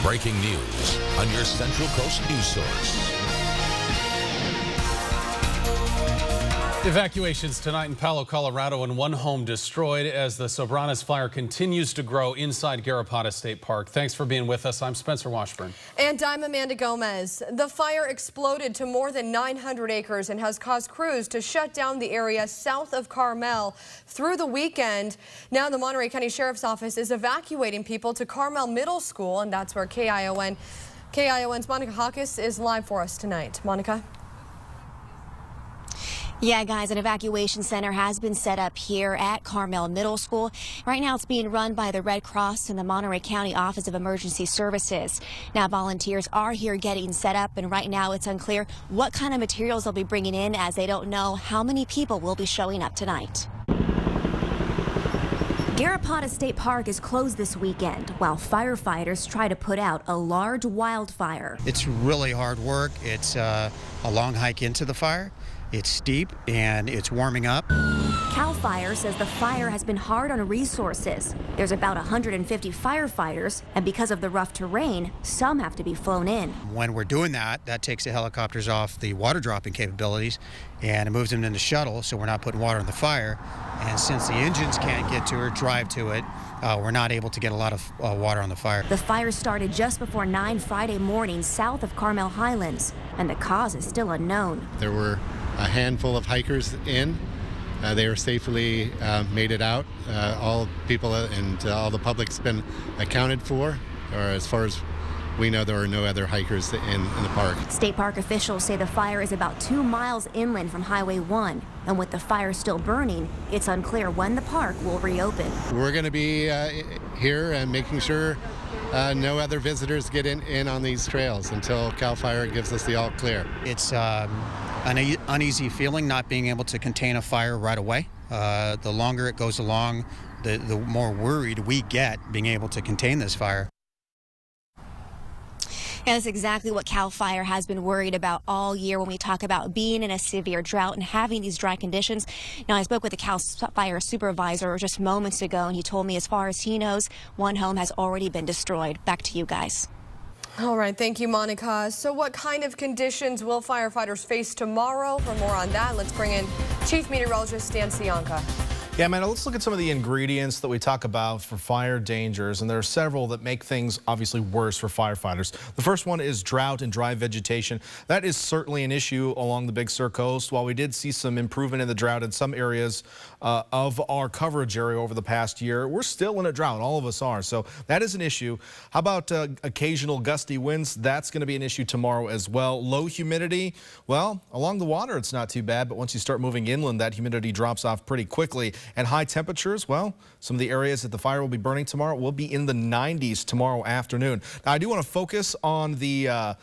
Breaking news on your Central Coast news source. Evacuations tonight in Palo, Colorado, and one home destroyed as the Soberanes Fire continues to grow inside Garrapata State Park. Thanks for being with us. I'm Spencer Washburn. And I'm Amanda Gomez. The fire exploded to more than 900 acres and has caused crews to shut down the area south of Carmel through the weekend. Now the Monterey County Sheriff's Office is evacuating people to Carmel Middle School, and that's where KION's Monica Hawkes is live for us tonight. Monica? Yeah, guys, an evacuation center has been set up here at Carmel Middle School. Right now, it's being run by the Red Cross and the Monterey County Office of Emergency Services. Now, volunteers are here getting set up, and right now it's unclear what kind of materials they'll be bringing in, as they don't know how many people will be showing up tonight. Garrapata State Park is closed this weekend while firefighters try to put out a large wildfire. It's really hard work. It's a long hike into the fire. It's steep and it's warming up. CAL FIRE says the fire has been hard on resources. There's about 150 firefighters, and because of the rough terrain, some have to be flown in. When we're doing that, that takes the helicopters off the water dropping capabilities and it moves them into shuttle, so we're not putting water in the fire. And since the engines can't get to or drive to it, we're not able to get a lot of water on the fire. The fire started just before 9 Friday morning south of Carmel Highlands, and the cause is still unknown. There were a handful of hikers in. They were safely made it out. All people and all the public's been accounted for, or as far as we know, there are no other hikers in the park. State park officials say the fire is about 2 miles inland from Highway 1, and with the fire still burning, it's unclear when the park will reopen. We're going to be here and making sure no other visitors get in on these trails until CAL FIRE gives us the all clear. It's an uneasy feeling not being able to contain a fire right away. The longer it goes along, the more worried we get being able to contain this fire. Yeah, that's exactly what CAL FIRE has been worried about all year when we talk about being in a severe drought and having these dry conditions. Now, I spoke with the CAL FIRE supervisor just moments ago, and he told me as far as he knows, one home has already been destroyed. Back to you guys. All right, thank you, Monica. So what kind of conditions will firefighters face tomorrow? For more on that, let's bring in Chief Meteorologist Dan Cianca. Yeah, Amanda, let's look at some of the ingredients that we talk about for fire dangers, and there are several that make things obviously worse for firefighters. The first one is drought and dry vegetation. That is certainly an issue along the Big Sur coast. While we did see some improvement in the drought in some areas of our coverage area over the past year, we're still in a drought. All of us are. So that is an issue. How about occasional gusty winds? That's going to be an issue tomorrow as well. Low humidity, well, along the water it's not too bad, but once you start moving inland, that humidity drops off pretty quickly. And high temperatures, well, some of the areas that the fire will be burning tomorrow will be in the 90s tomorrow afternoon. Now, I do want to focus on the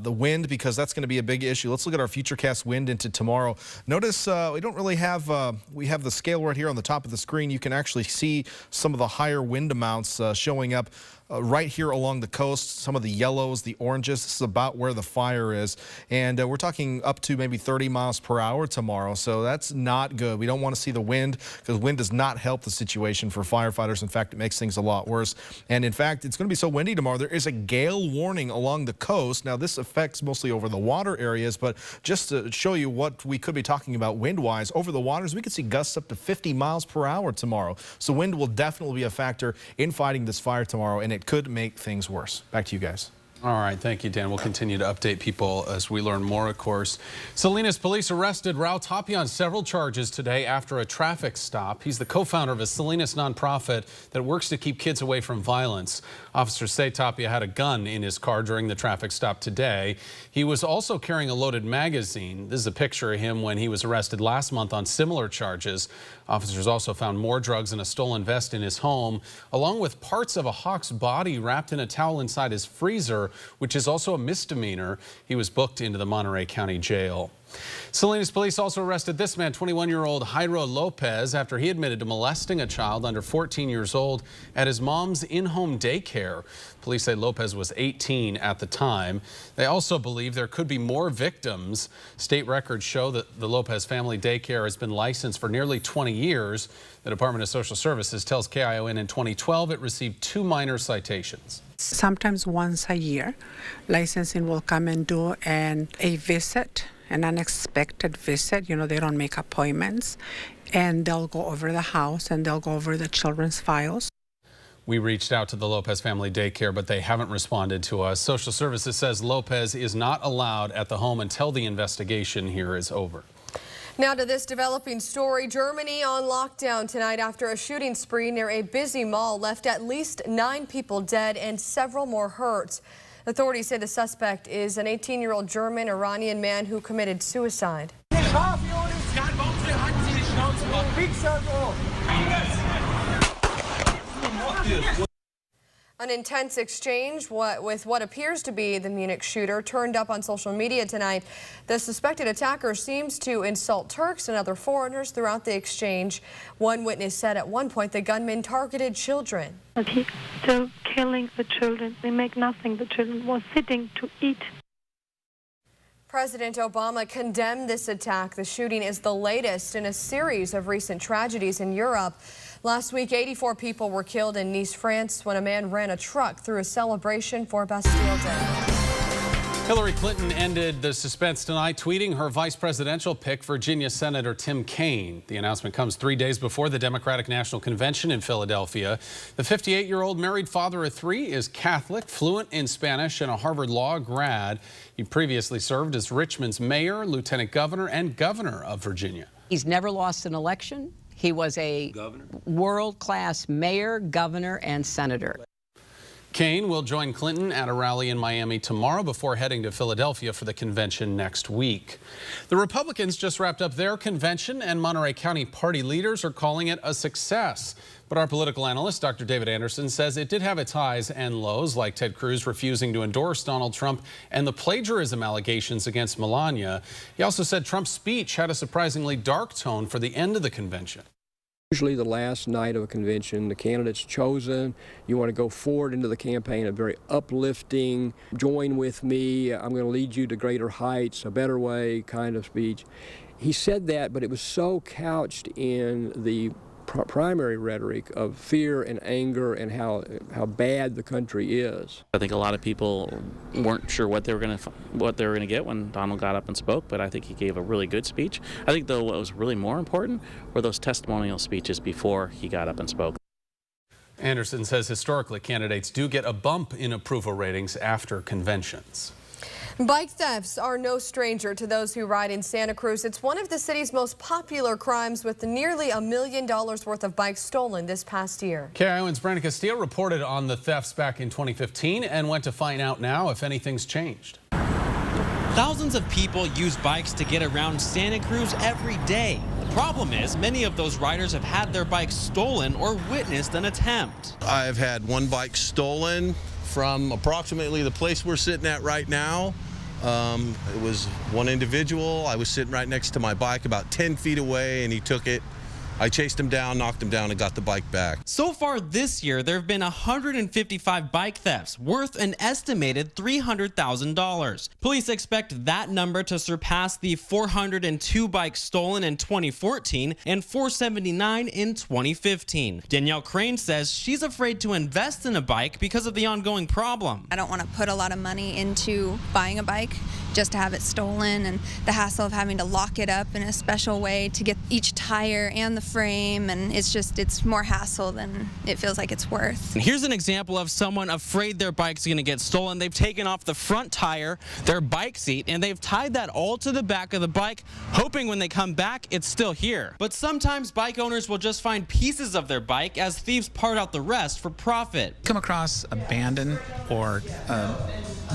wind, because that's going to be a big issue. Let's look at our futurecast wind into tomorrow. Notice we don't really have, we have the scale right here on the top of the screen. You can actually see some of the higher wind amounts showing up right here along the coast. Some of the yellows, the oranges, this is about where the fire is. And we're talking up to maybe 30 miles per hour tomorrow. So that's not good. We don't want to see the wind, because wind does not help the situation for firefighters. In fact, it makes things a lot worse. And in fact, it's going to be so windy tomorrow. There is a gale warning along the coast. Now, this affects mostly over the water areas, but just to show you what we could be talking about wind-wise, over the waters, we could see gusts up to 50 miles per hour tomorrow. So wind will definitely be a factor in fighting this fire tomorrow, and it could make things worse. Back to you guys. All right, thank you, Dan. We'll continue to update people as we learn more, of course. Salinas police arrested Rao Tapia on several charges today after a traffic stop. He's the co-founder of a Salinas nonprofit that works to keep kids away from violence. Officers say Tapia had a gun in his car during the traffic stop today. He was also carrying a loaded magazine. This is a picture of him when he was arrested last month on similar charges. Officers also found more drugs and a stolen vest in his home, along with parts of a hawk's body wrapped in a towel inside his freezer, which is also a misdemeanor. He was booked into the Monterey County Jail. Salinas police also arrested this man, 21-year-old Jairo Lopez, after he admitted to molesting a child under 14 years old at his mom's in-home daycare. Police say Lopez was 18 at the time. They also believe there could be more victims. State records show that the Lopez family daycare has been licensed for nearly 20 years. The Department of Social Services tells KION in 2012 it received 2 minor citations. Sometimes once a year, licensing will come and do a visit, an unexpected visit. You know, they don't make appointments, and they'll go over the house and they'll go over the children's files. We reached out to the Lopez family daycare, but they haven't responded to us. Social Services says Lopez is not allowed at the home until the investigation here is over. Now to this developing story. Germany on lockdown tonight after a shooting spree near a busy mall left at least 9 people dead and several more hurt. Authorities say the suspect is an 18-year-old German-Iranian man who committed suicide. An intense exchange with what appears to be the Munich shooter turned up on social media tonight. The suspected attacker seems to insult Turks and other foreigners throughout the exchange. One witness said at one point the gunman targeted children. But he's still killing the children. They make nothing. The children were sitting to eat. President Obama condemned this attack. The shooting is the latest in a series of recent tragedies in Europe. Last week, 84 people were killed in Nice, France, when a man ran a truck through a celebration for Bastille Day. Hillary Clinton ended the suspense tonight, tweeting her vice presidential pick, Virginia Senator Tim Kaine. The announcement comes 3 days before the Democratic National Convention in Philadelphia. The 58-year-old married father of 3 is Catholic, fluent in Spanish, and a Harvard Law grad. He previously served as Richmond's mayor, lieutenant governor, and governor of Virginia. He's never lost an election. He was a world-class mayor, governor, and senator. Kaine will join Clinton at a rally in Miami tomorrow before heading to Philadelphia for the convention next week. The Republicans just wrapped up their convention, and Monterey County party leaders are calling it a success. But our political analyst, Dr. David Anderson, says it did have its highs and lows, like Ted Cruz refusing to endorse Donald Trump and the plagiarism allegations against Melania. He also said Trump's speech had a surprisingly dark tone for the end of the convention. Usually the last night of a convention, the candidate's chosen. You want to go forward into the campaign, a very uplifting, join with me, I'm going to lead you to greater heights, a better way kind of speech. He said that, but it was so couched in the primary rhetoric of fear and anger and how bad the country is. I think a lot of people weren't sure what they were going to get when Donald got up and spoke, but I think he gave a really good speech. I think, though, what was really more important were those testimonial speeches before he got up and spoke. Anderson says historically candidates do get a bump in approval ratings after conventions. Bike thefts are no stranger to those who ride in Santa Cruz. It's one of the city's most popular crimes, with nearly $1 million worth of bikes stolen this past year. KION's Brandon Castillo reported on the thefts back in 2015 and went to find out now if anything's changed. Thousands of people use bikes to get around Santa Cruz every day. The problem is many of those riders have had their bikes stolen or witnessed an attempt. I've had one bike stolen from approximately the place we're sitting at right now. It was one individual. I was sitting right next to my bike about 10 feet away, and he took it. I chased him down, knocked him down, and got the bike back. So far this year, there have been 155 bike thefts worth an estimated $300,000. Police expect that number to surpass the 402 bikes stolen in 2014 and 479 in 2015. Danielle Crane says she's afraid to invest in a bike because of the ongoing problem. I don't want to put a lot of money into buying a bike just to have it stolen, and the hassle of having to lock it up in a special way to get each tire and the frame, and it's more hassle than it feels like it's worth. And here's an example of someone afraid their bike's going to get stolen. They've taken off the front tire, their bike seat, and they've tied that all to the back of the bike, hoping when they come back it's still here. But sometimes bike owners will just find pieces of their bike as thieves part out the rest for profit. Come across abandoned or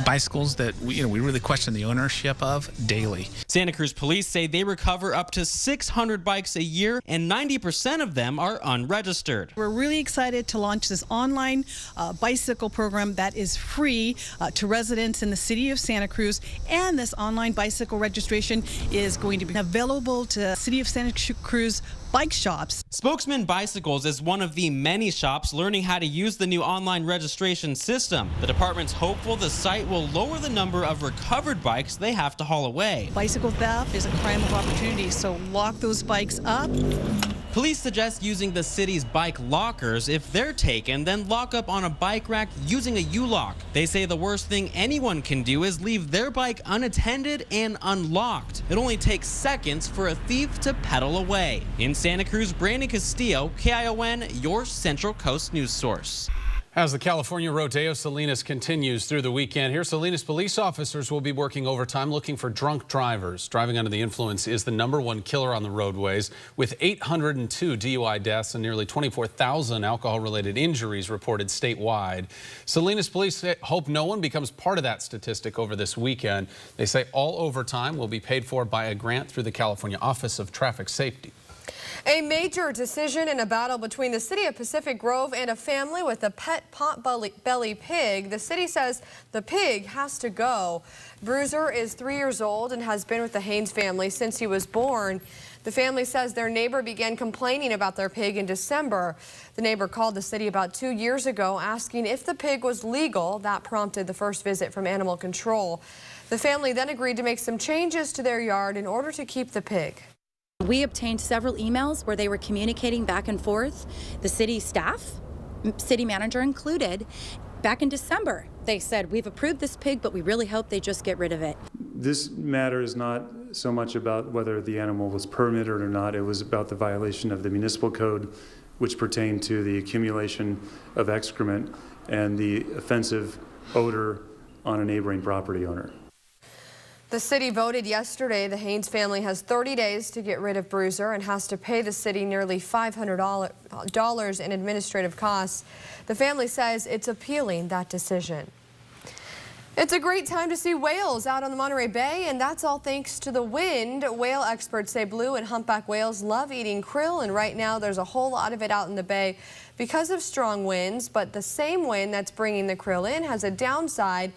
bicycles that we really question the ownership of daily. Santa Cruz police say they recover up to 600 bikes a year, and 90% of them are unregistered. We're really excited to launch this online bicycle program that is free to residents in the city of Santa Cruz, and this online bicycle registration is going to be available to City of Santa Cruz bike shops. Spokesman Bicycles is one of the many shops learning how to use the new online registration system. The department's hopeful the site will lower the number of recovered bikes they have to haul away. Bicycle theft is a crime of opportunity, so lock those bikes up. Police suggest using the city's bike lockers. If they're taken, then lock up on a bike rack using a U-lock. They say the worst thing anyone can do is leave their bike unattended and unlocked. It only takes seconds for a thief to pedal away. In Santa Cruz, Brandon Castillo, KION, your Central Coast news source. As the California Rodeo Salinas continues through the weekend, here Salinas police officers will be working overtime looking for drunk drivers. Driving under the influence is the #1 killer on the roadways, with 802 DUI deaths and nearly 24,000 alcohol-related injuries reported statewide. Salinas police hope no one becomes part of that statistic over this weekend. They say all overtime will be paid for by a grant through the California Office of Traffic Safety. A major decision in a battle between the city of Pacific Grove and a family with a pet pot-belly pig. The city says the pig has to go. Bruiser is 3 years old and has been with the Haynes family since he was born. The family says their neighbor began complaining about their pig in December. The neighbor called the city about 2 years ago asking if the pig was legal. That prompted the first visit from animal control. The family then agreed to make some changes to their yard in order to keep the pig. We obtained several emails where they were communicating back and forth, the city staff, city manager included. Back in December, they said, we've approved this pig, but we really hope they just get rid of it. This matter is not so much about whether the animal was permitted or not. It was about the violation of the municipal code, which pertained to the accumulation of excrement and the offensive odor on a neighboring property owner. The city voted yesterday. The Haynes family has 30 days to get rid of Bruiser and has to pay the city nearly $500 in administrative costs. The family says it's appealing that decision. It's a great time to see whales out on the Monterey Bay, and that's all thanks to the wind. Whale experts say blue and humpback whales love eating krill, and right now there's a whole lot of it out in the bay because of strong winds, but the same wind that's bringing the krill in has a downside.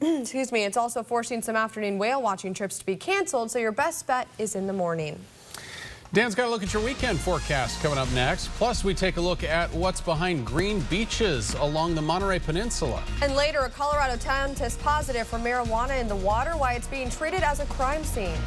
Excuse me, it's also forcing some afternoon whale watching trips to be canceled, so your best bet is in the morning. Dan's got a look at your weekend forecast coming up next. Plus, we take a look at what's behind green beaches along the Monterey Peninsula. And later, a Colorado town tests positive for marijuana in the water, why it's being treated as a crime scene.